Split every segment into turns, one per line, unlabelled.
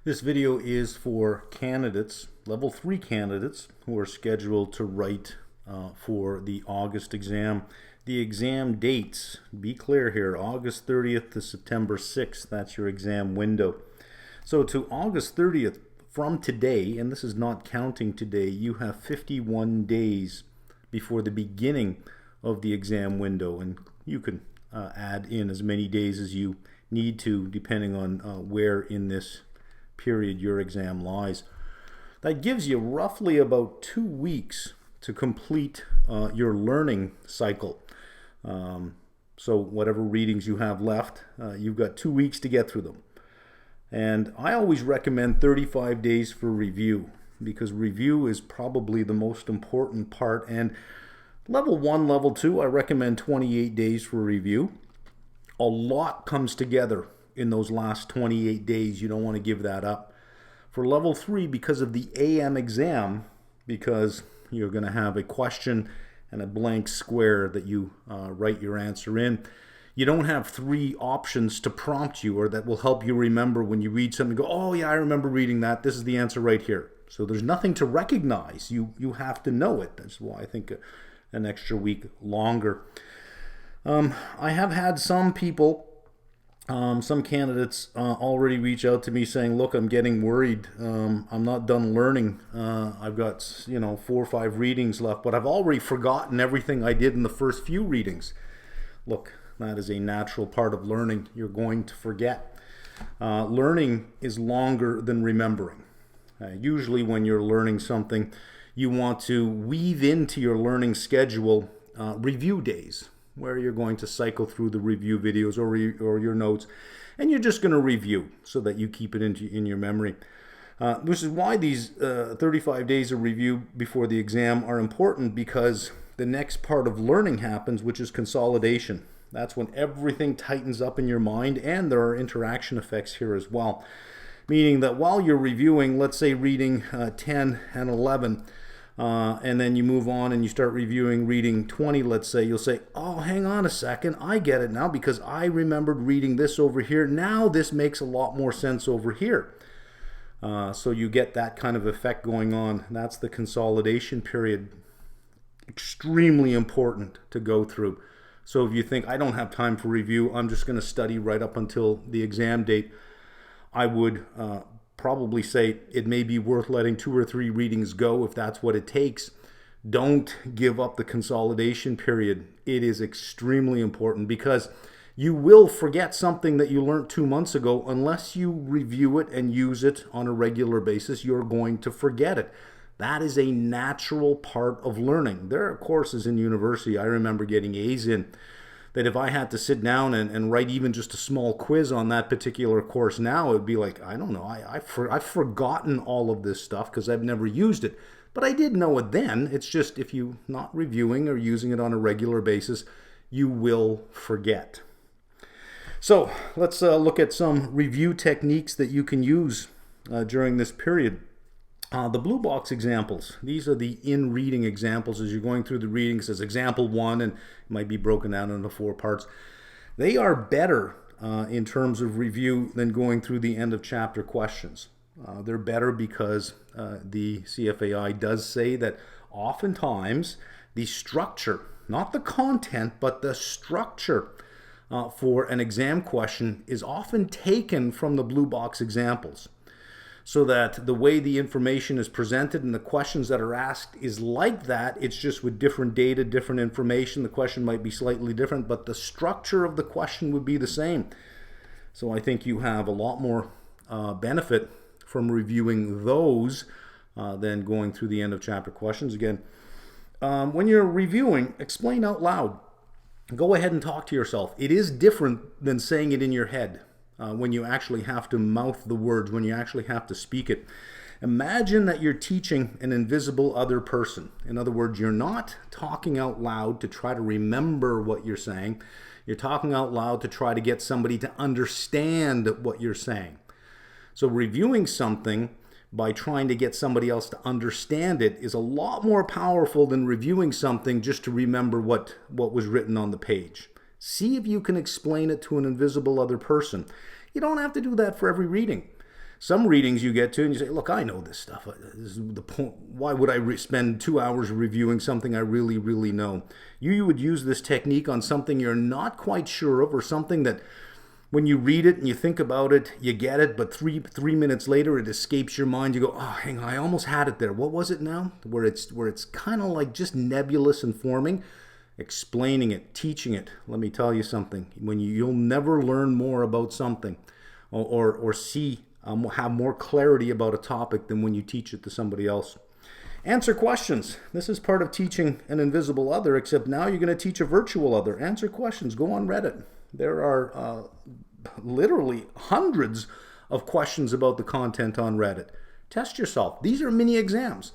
This video is for candidates, level 3 candidates, who are scheduled to write for the August exam. The exam dates, be clear here, August 30th to September 6th, that's your exam window. So to August 30th, from today, and this is not counting today, you have 51 days before the beginning of the exam window, and you can add in as many days as you need to depending on where in this period your exam lies. That gives you roughly about 2 weeks to complete your learning cycle. So whatever readings you have left, you've got 2 weeks to get through them. And I always recommend 35 days for review, because review is probably the most important part. And level 1, level 2, I recommend 28 days for review. A lot comes together in those last 28 days. You don't want to give that up. For level 3, because of the AM exam, because you're going to have a question and a blank square that you write your answer in, you don't have 3 options to prompt you or that will help you remember when you read something. Go, oh yeah, I remember reading that. This is the answer right here. So there's nothing to recognize. You have to know it. That's why I think an extra week longer. I have had some people, some candidates already reach out to me saying, look, I'm getting worried. I'm not done learning. I've got 4 or 5 readings left, but I've already forgotten everything I did in the first few readings. Look, that is a natural part of learning. You're going to forget. Learning is longer than remembering. Usually when you're learning something, you want to weave into your learning schedule review days, where you're going to cycle through the review videos or your notes, and you're just going to review so that you keep it in your memory. Which is why these 35 days of review before the exam are important, because the next part of learning happens, which is consolidation. That's when everything tightens up in your mind, and there are interaction effects here as well. Meaning that while you're reviewing, let's say reading 10 and 11, and then you move on and you start reviewing reading 20, let's say, you'll say, oh, hang on a second, I get it now because I remembered reading this over here. Now this makes a lot more sense over here. So you get that kind of effect going on. That's the consolidation period. Extremely important to go through. So if you think, I don't have time for review, I'm just going to study right up until the exam date, I would probably say it may be worth letting 2 or 3 readings go if that's what it takes. Don't give up the consolidation period. It is extremely important, because you will forget something that you learned 2 months ago. Unless you review it and use it on a regular basis, you're going to forget it. That is a natural part of learning. There are courses in university I remember getting A's in, that if I had to sit down and write even just a small quiz on that particular course now, it would be like, I don't know, I've forgotten all of this stuff because I've never used it. But I did know it then. It's just if you're not reviewing or using it on a regular basis, you will forget. So let's look at some review techniques that you can use during this period. The blue box examples, these are the in-reading examples as you're going through the readings. As example 1, and it might be broken down into 4 parts. They are better in terms of review than going through the end of chapter questions. They're better because the CFAI does say that oftentimes the structure, not the content, but the structure for an exam question is often taken from the blue box examples, so that the way the information is presented and the questions that are asked is like that. It's just with different data, different information. The question might be slightly different, but the structure of the question would be the same. So I think you have a lot more benefit from reviewing those than going through the end of chapter questions. Again, when you're reviewing, explain out loud. Go ahead and talk to yourself. It is different than saying it in your head. When you actually have to mouth the words, when you actually have to speak it. Imagine that you're teaching an invisible other person. In other words, you're not talking out loud to try to remember what you're saying. You're talking out loud to try to get somebody to understand what you're saying. So reviewing something by trying to get somebody else to understand it is a lot more powerful than reviewing something just to remember what was written on the page. See if you can explain it to an invisible other person. You don't have to do that for every reading. Some readings you get to and you say, look, I know this stuff. This is the point. Why would I spend 2 hours reviewing something I really, really know? You would use this technique on something you're not quite sure of, or something that when you read it and you think about it, you get it, but three minutes later it escapes your mind. You go, oh, hang on, I almost had it there. What was it now? Where it's kind of like just nebulous and forming. Explaining it, teaching it. Let me tell you something. When you'll never learn more about something, or see have more clarity about a topic than when you teach it to somebody else. Answer questions. This is part of teaching an invisible other, except now you're going to teach a virtual other. Answer questions. Go on Reddit. There are literally hundreds of questions about the content on Reddit. Test yourself. These are mini exams.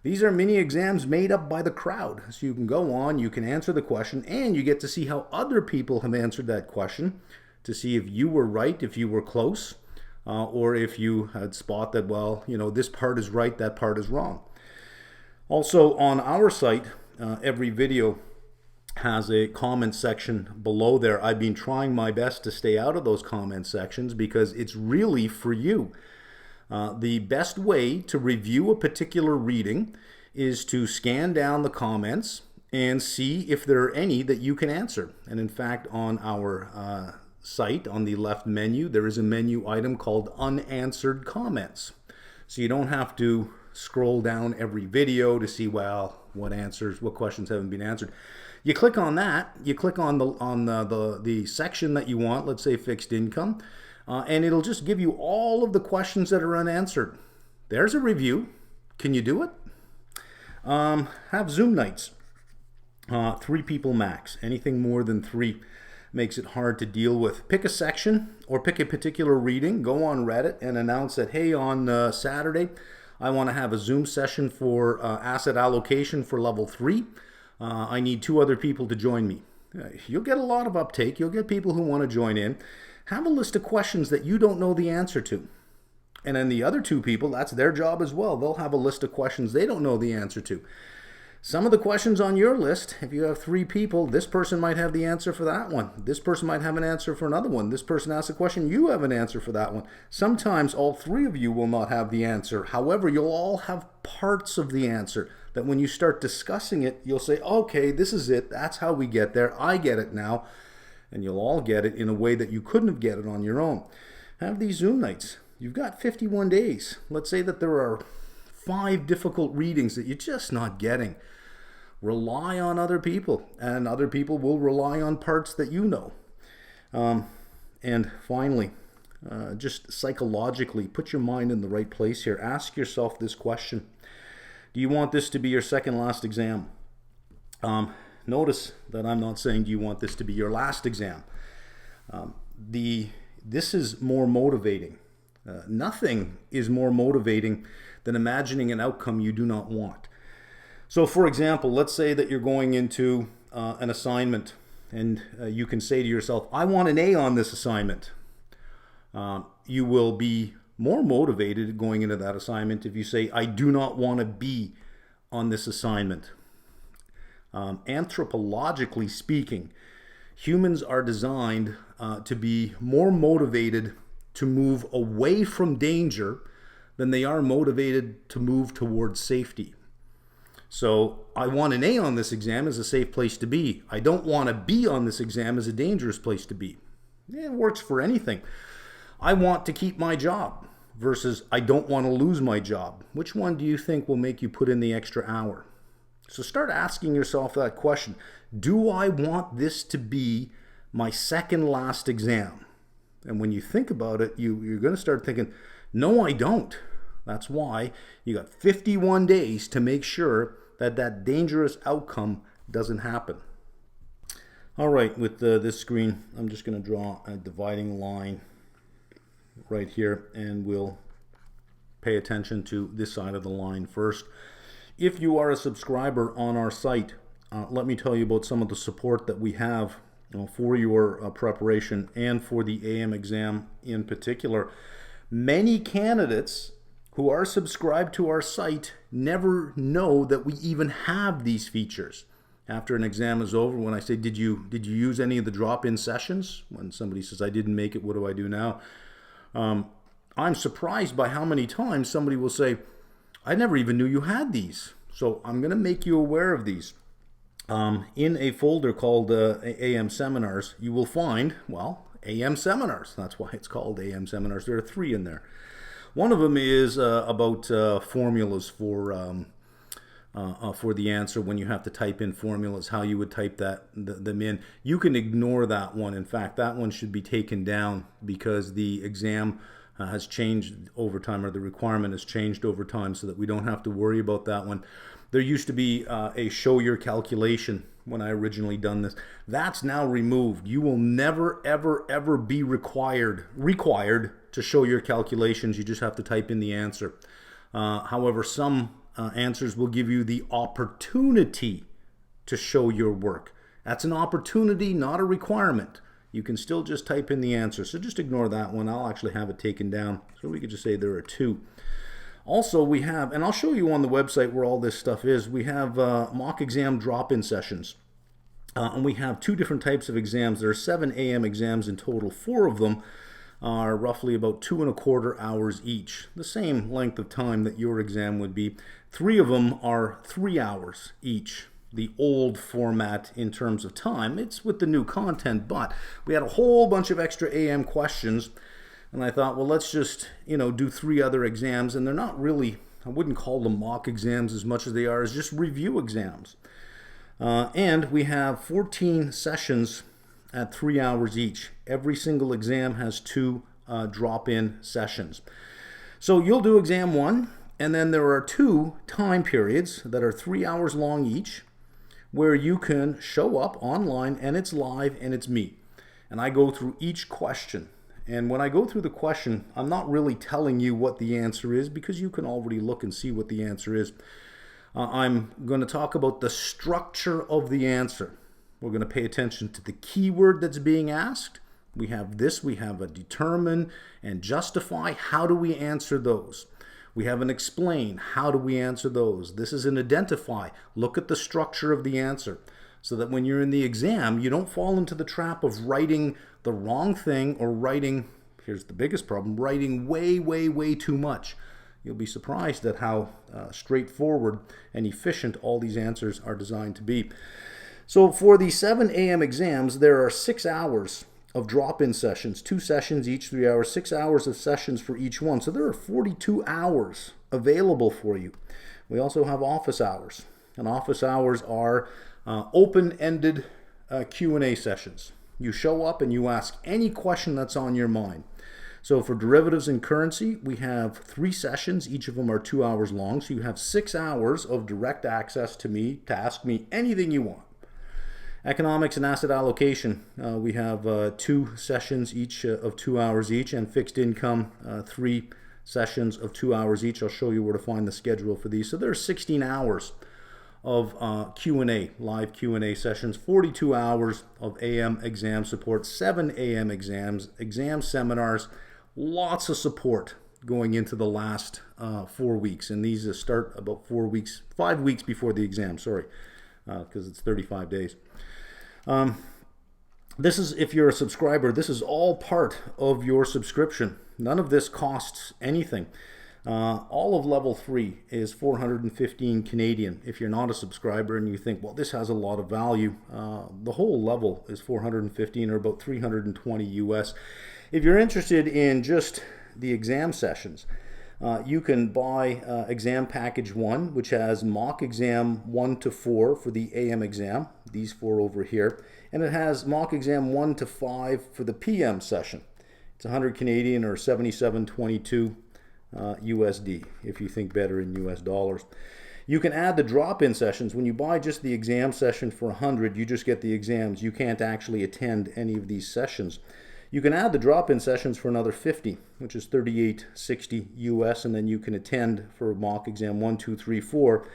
These are mini exams made up by the crowd. So you can go on, you can answer the question, and you get to see how other people have answered that question to see if you were right, if you were close, or if you had spot that, well, this part is right, that part is wrong. Also on our site, every video has a comment section below there. I've been trying my best to stay out of those comment sections because it's really for you. The best way to review a particular reading is to scan down the comments and see if there are any that you can answer. And in fact, on our site, on the left menu, there is a menu item called unanswered comments. So you don't have to scroll down every video to see, well, what questions haven't been answered. You click on that, you click on the section that you want, let's say fixed income, and it'll just give you all of the questions that are unanswered. There's a review. Can you do it? Have Zoom nights. 3 people max. Anything more than 3 makes it hard to deal with. Pick a section or pick a particular reading. Go on Reddit and announce that, hey, on Saturday, I want to have a Zoom session for asset allocation for level 3. I need 2 other people to join me. You'll get a lot of uptake. You'll get people who want to join in. Have a list of questions that you don't know the answer to. And then the other 2 people, that's their job as well. They'll have a list of questions they don't know the answer to. Some of the questions on your list, if you have 3 people, this person might have the answer for that one. This person might have an answer for another one. This person asks a question, you have an answer for that one. Sometimes all 3 of you will not have the answer. However, you'll all have parts of the answer that when you start discussing it, you'll say, okay, this is it. That's how we get there. I get it now. And you'll all get it in a way that you couldn't have get it on your own. Have these Zoom nights. You've got 51 days. Let's say that there are 5 difficult readings that you're just not getting. Rely on other people, and other people will rely on parts that you know. And finally, just psychologically, put your mind in the right place here. Ask yourself this question. Do you want this to be your second last exam? Notice that I'm not saying do you want this to be your last exam. This is more motivating. Nothing is more motivating than imagining an outcome you do not want. So for example, let's say that you're going into an assignment and you can say to yourself, I want an A on this assignment. You will be more motivated going into that assignment if you say, I do not want to be on this assignment. Anthropologically speaking, humans are designed to be more motivated to move away from danger than they are motivated to move towards safety. So I want an A on this exam is a safe place to be. I don't want to be on this exam is a dangerous place to be. It works for anything. I want to keep my job versus I don't want to lose my job. Which one do you think will make you put in the extra hour? So start asking yourself that question. Do I want this to be my second last exam? And when you think about it, you're going to start thinking, no, I don't. That's why you got 51 days to make sure that that dangerous outcome doesn't happen. All right, with this screen, I'm just going to draw a dividing line right here, and we'll pay attention to this side of the line first. If you are a subscriber on our site, let me tell you about some of the support that we have for your preparation and for the AM exam in particular. Many candidates who are subscribed to our site never know that we even have these features. After an exam is over, when I say, did you use any of the drop-in sessions? When somebody says, I didn't make it, what do I do now? I'm surprised by how many times somebody will say, I never even knew you had these. So I'm going to make you aware of these. In a folder called AM Seminars, you will find, well, AM Seminars. That's why it's called AM Seminars. There are 3 in there. One of them is about formulas for the answer when you have to type in formulas, how you would type them in. You can ignore that one. In fact, that one should be taken down because the exam has changed over time, or the requirement has changed over time, so that we don't have to worry about that one. There used to be a show your calculation when I originally done this. That's now removed. You will never, ever, ever be required to show your calculations. You just have to type in the answer. However, some answers will give you the opportunity to show your work. That's an opportunity, not a requirement. You can still just type in the answer. So just ignore that one. I'll actually have it taken down. So we could just say there are 2. Also, we have, and I'll show you on the website where all this stuff is, we have mock exam drop-in sessions. And we have 2 different types of exams. There are 7 AM exams in total. 4 of them are roughly about 2¼ hours each, the same length of time that your exam would be. 3 of them are 3 hours each, the old format in terms of time. It's with the new content, but we had a whole bunch of extra AM questions, and I thought, well, let's just, do 3 other exams, and they're not really, I wouldn't call them mock exams as much as they are as just review exams. And we have 14 sessions at 3 hours each. Every single exam has 2 drop-in sessions. So you'll do exam 1, and then there are 2 time periods that are 3 hours long each, where you can show up online, and it's live, and it's me. And I go through each question. And when I go through the question, I'm not really telling you what the answer is, because you can already look and see what the answer is. I'm going to talk about the structure of the answer. We're going to pay attention to the keyword that's being asked. We have a determine and justify. How do we answer those? We have an explain. How do we answer those? This is an identify. Look at the structure of the answer, so that when you're in the exam, you don't fall into the trap of writing the wrong thing, or writing, here's the biggest problem, writing way, way, way too much. You'll be surprised at how straightforward and efficient all these answers are designed to be. So for the 7 AM exams, there are 6 hours of drop-in sessions, 2 sessions each, 3 hours, 6 hours of sessions for each one. So there are 42 hours available for you. We also have office hours, and office hours are open-ended Q&A sessions. You show up and you ask any question that's on your mind. So for derivatives and currency, we have 3 sessions. Each of them are 2 hours long. So you have 6 hours of direct access to me to ask me anything you want. Economics and asset allocation, we have 2 sessions each of 2 hours each, and fixed income, 3 sessions of 2 hours each. I'll show you where to find the schedule for these. So there's 16 hours of Q&A, live Q&A sessions, 42 hours of AM exam support, 7 AM exams, exam seminars, lots of support going into the last 4 weeks. And these start about 5 weeks before the exam, because it's 35 days. This is, if you're a subscriber, this is all part of your subscription. None of this costs anything. All of level 3 is 415 Canadian. If you're not a subscriber and you think, well, this has a lot of value, the whole level is 415, or about 320 US. If you're interested in just the exam sessions, you can buy exam package 1, which has mock exam 1 to 4 for the AM exam, these 4 over here, and it has mock exam 1 to 5 for the PM session. It's 100 Canadian, or 77.22 USD, if you think better in US dollars. You can add the drop-in sessions. When you buy just the exam session for 100, you just get the exams. You can't actually attend any of these sessions. You can add the drop-in sessions for another 50, which is 38.60 US, and then you can attend for mock exam 1, 2, 3, 4,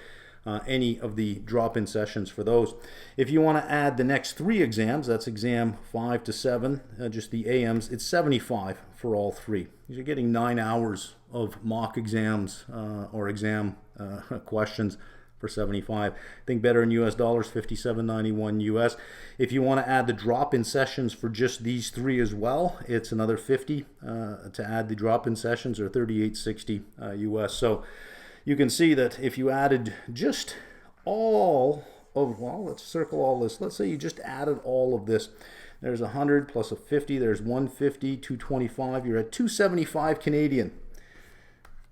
any of the drop-in sessions for those. If you want to add the next 3 exams, that's exam 5 to 7, just the AMs, it's 75 for all 3. You're getting 9 hours of mock exams or exam questions for 75. Think better in US dollars, 57.91 US. If you want to add the drop-in sessions for just these three as well, it's another 50 to add the drop-in sessions, or 38.60 US. So you can see that if you added just all of, well, let's circle all this. Let's say you just added all of this. There's 100 plus a 50, there's 150, 225, you're at 275 Canadian.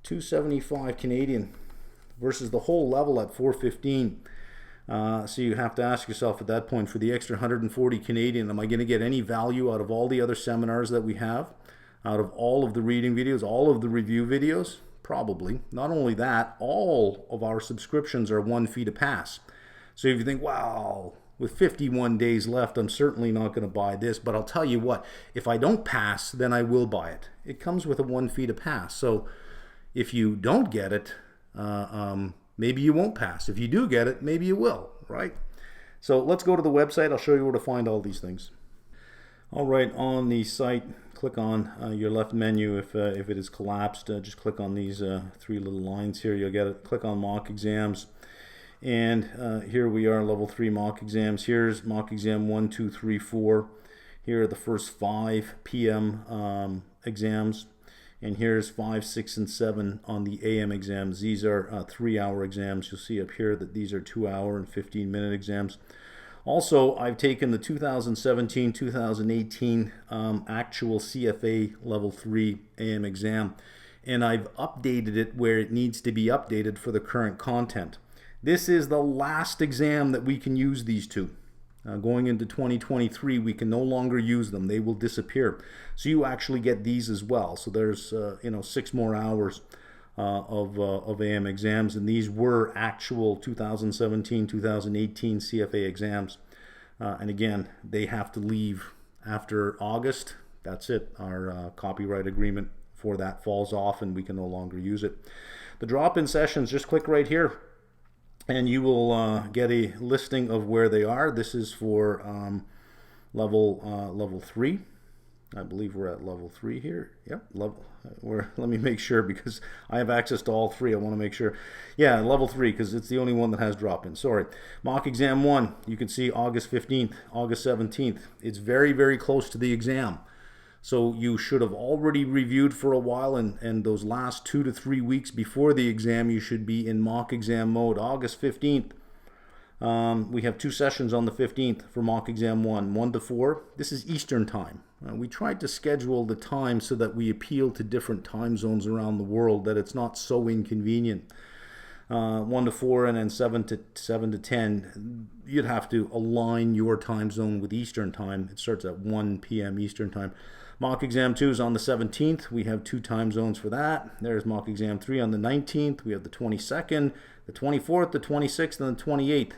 275 Canadian versus the whole level at 415. So you have to ask yourself at that point, for the extra 140 Canadian, am I going to get any value out of all the other seminars that we have? Out of all of the reading videos, all of the review videos? Probably. Not only that, all of our subscriptions are 1 fee to pass. So if you think, wow, with 51 days left, I'm certainly not going to buy this, but I'll tell you what, if I don't pass, then I will buy it. It comes with a 1 fee to pass. So if you don't get it, maybe you won't pass. If you do get it, maybe you will, right? So let's go to the website. I'll show you where to find all these things. All right, on the site, click on your left menu. If it is collapsed, just click on these three little lines here. You'll get it. Click on mock exams. And here we are, level 3 mock exams. Here's mock exam 1, 2, 3, 4. Here are the first 5 p.m. Exams. And here's 5, 6, and 7 on the AM exams. These are 3-hour exams. You'll see up here that these are 2-hour and 15-minute exams. Also, I've taken the 2017-2018 actual CFA level 3 AM exam, and I've updated it where it needs to be updated for the current content. This is the last exam that we can use these two. Going into 2023, we can no longer use them. They will disappear. So you actually get these as well. So there's 6 more hours of AM exams, and these were actual 2017-2018 CFA exams. And again, they have to leave after August. That's it. Our copyright agreement for that falls off, and we can no longer use it. The drop-in sessions, just click right here, and you will get a listing of where they are. This is for level 3. I believe we're at level 3 here. Yep, let me make sure, because I have access to all 3. I want to make sure. Yeah, level 3, because it's the only one that has drop-in. Sorry. Mock exam 1, you can see August 15th, August 17th. It's very, very close to the exam. So you should have already reviewed for a while, and those last 2 to 3 weeks before the exam, you should be in mock exam mode. August 15th, we have 2 sessions on the 15th for mock exam 1, 1 to 4. This is Eastern time. We tried to schedule the time so that we appeal to different time zones around the world, that it's not so inconvenient. 1 to 4, and then 7 to 10. You'd have to align your time zone with Eastern time. It starts at 1 p.m. Eastern time. Mock exam 2 is on the 17th. We have 2 time zones for that. There's mock exam 3 on the 19th. We have the 22nd, the 24th, the 26th, and the 28th.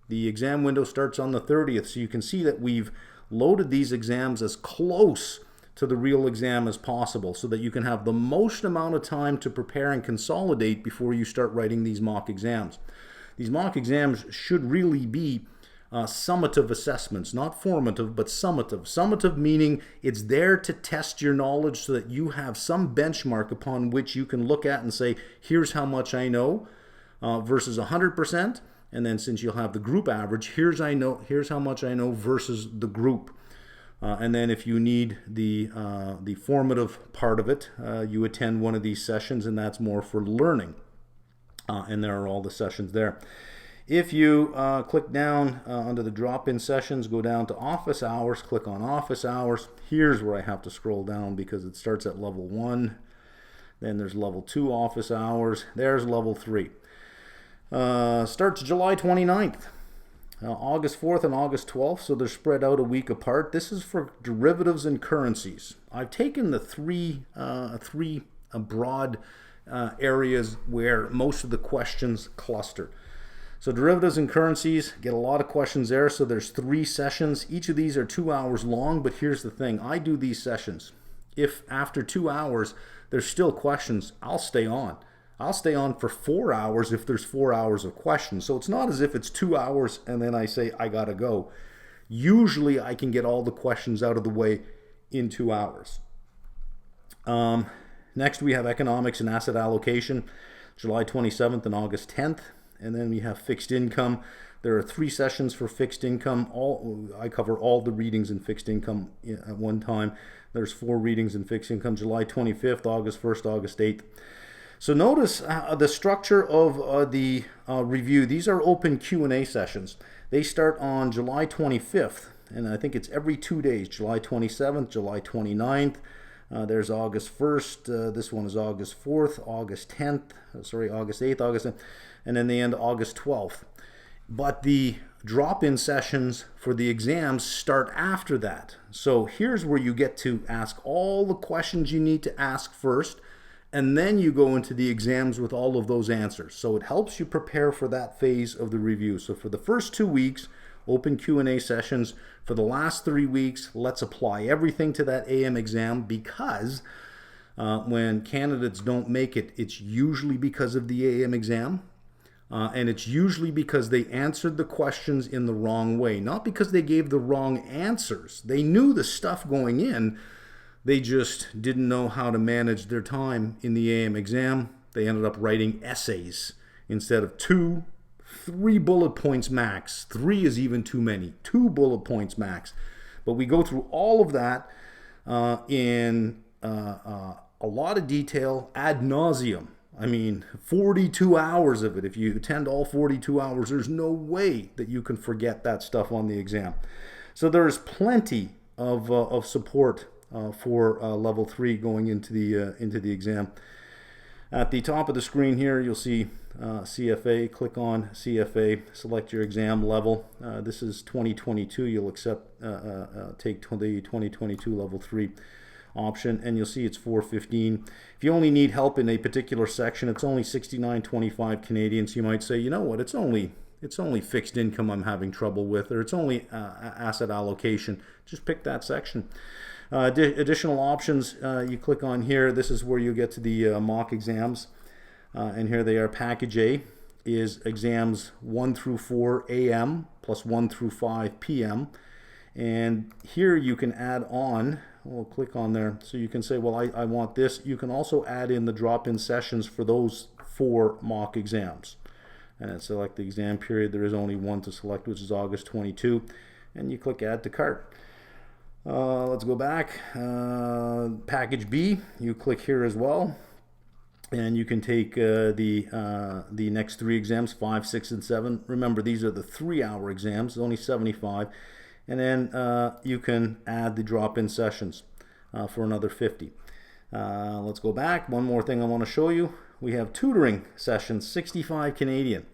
The exam window starts on the 30th. So you can see that we've loaded these exams as close to the real exam as possible, so that you can have the most amount of time to prepare and consolidate before you start writing these mock exams. These mock exams should really be summative assessments, not formative, but summative. Summative meaning it's there to test your knowledge, so that you have some benchmark upon which you can look at and say, here's how much I know, versus 100%. And then since you'll have the group average, here's how much I know versus the group. And then if you need the formative part of it, you attend one of these sessions, and that's more for learning. And there are all the sessions there. If you click down under the drop-in sessions, go down to office hours, click on office hours. Here's where I have to scroll down, because it starts at level 1. Then there's level 2 office hours. There's level 3. Starts July 29th. August 4th and August 12th, so they're spread out a week apart. This is for derivatives and currencies. I've taken the three broad areas where most of the questions cluster. So derivatives and currencies, get a lot of questions there. So there's 3 sessions. Each of these are 2 hours long, but here's the thing. I do these sessions. If after 2 hours there's still questions, I'll stay on. I'll stay on for 4 hours if there's 4 hours of questions. So it's not as if it's 2 hours and then I say, I gotta go. Usually I can get all the questions out of the way in 2 hours. Next we have economics and asset allocation, July 27th and August 10th. and then we have fixed income. There are 3 sessions for fixed income. I cover all the readings in fixed income at one time. There's 4 readings in fixed income: July 25th, August 1st, August 8th. So notice the structure of the review. These are open Q&A sessions. They start on July 25th, and I think it's every 2 days: July 27th, July 29th. There's August 1st. This one is August 4th, August 10th, August 8th, August 10th, and then the end August 12th. But the drop-in sessions for the exams start after that. So here's where you get to ask all the questions you need to ask first, and then you go into the exams with all of those answers. So it helps you prepare for that phase of the review. So for the first 2 weeks, open Q&A sessions. For the last 3 weeks, let's apply everything to that AM exam, because when candidates don't make it, it's usually because of the AM exam. And it's usually because they answered the questions in the wrong way, not because they gave the wrong answers. They knew the stuff going in, they just didn't know how to manage their time in the AM exam. They ended up writing essays instead of 2, 3 bullet points max. 3 is even too many. 2 bullet points max. But we go through all of that in a lot of detail ad nauseum. I mean, 42 hours of it. If you attend all 42 hours, there's no way that you can forget that stuff on the exam. So there's plenty of support for level 3 going into the exam. At the top of the screen here, you'll see CFA. Click on CFA, select your exam level. This is 2022. You'll take the 2022 level 3 option, and you'll see it's 415. If you only need help in a particular section, it's only 69.25 Canadian. So you might say, you know what, it's only fixed income I'm having trouble with, or it's only asset allocation. Just pick that section. Additional options, you click on here. This is where you get to the mock exams, and here they are. Package A is exams 1 through 4 AM plus 1 through 5 PM, and here you can add on. We'll click on there, so you can say, well, I want this. You can also add in the drop-in sessions for those 4 mock exams, and then select the exam period. There is only one to select, which is August 22, and you click add to cart. Let's go back. Package B, you click here as well, and you can take the next 3 exams, 5, 6, and 7. Remember, these are the 3-hour exams. It's only 75. And then you can add the drop-in sessions for another 50. Let's go back. One more thing I want to show you. We have tutoring sessions, 65 Canadian.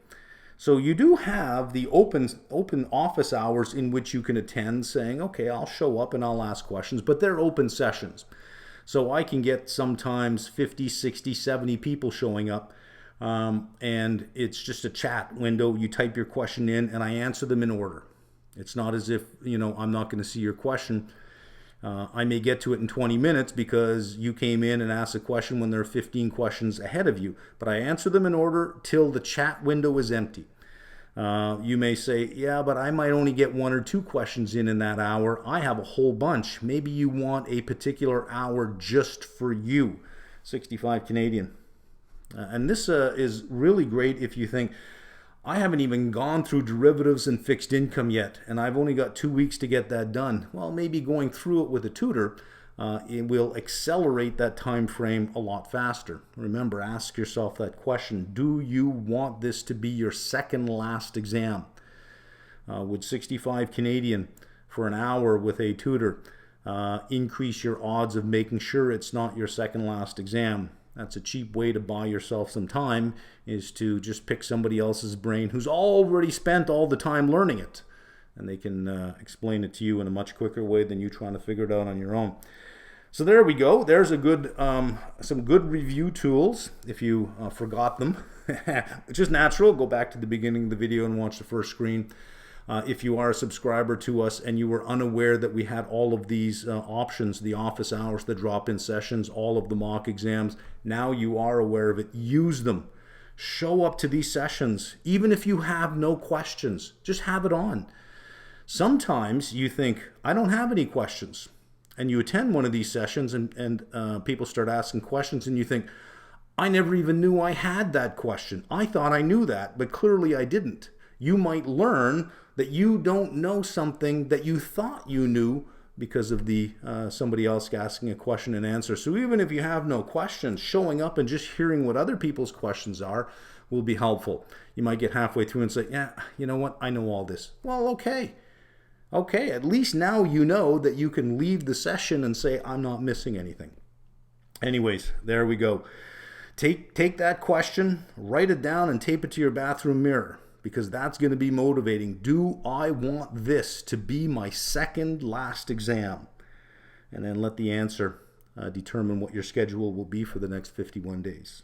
So you do have the open office hours in which you can attend, saying, okay, I'll show up and I'll ask questions, but they're open sessions. So I can get sometimes 50, 60, 70 people showing up, and it's just a chat window. You type your question in and I answer them in order. It's not as if, I'm not going to see your question. I may get to it in 20 minutes because you came in and asked a question when there are 15 questions ahead of you. But I answer them in order till the chat window is empty. You may say, yeah, but I might only get 1 or 2 questions in that hour. I have a whole bunch. Maybe you want a particular hour just for you. 65 Canadian. And this is really great if you think, I haven't even gone through derivatives and fixed income yet, and I've only got 2 weeks to get that done. Well, maybe going through it with a tutor, it will accelerate that time frame a lot faster. Remember, ask yourself that question. Do you want this to be your second last exam? Would 65 Canadian for an hour with a tutor increase your odds of making sure it's not your second last exam? That's a cheap way to buy yourself some time, is to just pick somebody else's brain who's already spent all the time learning it. And they can explain it to you in a much quicker way than you trying to figure it out on your own. So there we go. There's a good, some good review tools if you forgot them. It's just natural. Go back to the beginning of the video and watch the first screen. If you are a subscriber to us and you were unaware that we had all of these options, the office hours, the drop-in sessions, all of the mock exams, now you are aware of it. Use them. Show up to these sessions. Even if you have no questions, just have it on. Sometimes you think, I don't have any questions. And you attend one of these sessions and people start asking questions and you think, I never even knew I had that question. I thought I knew that, but clearly I didn't. You might learn that you don't know something that you thought you knew because of the somebody else asking a question and answer. So even if you have no questions, showing up and just hearing what other people's questions are will be helpful. You might get halfway through and say, yeah, you know what, I know all this. Well, okay. Okay, at least now you know that you can leave the session and say, I'm not missing anything. Anyways, there we go. Take that question, write it down, and tape it to your bathroom mirror, because that's going to be motivating. Do I want this to be my second last exam? And then let the answer determine what your schedule will be for the next 51 days.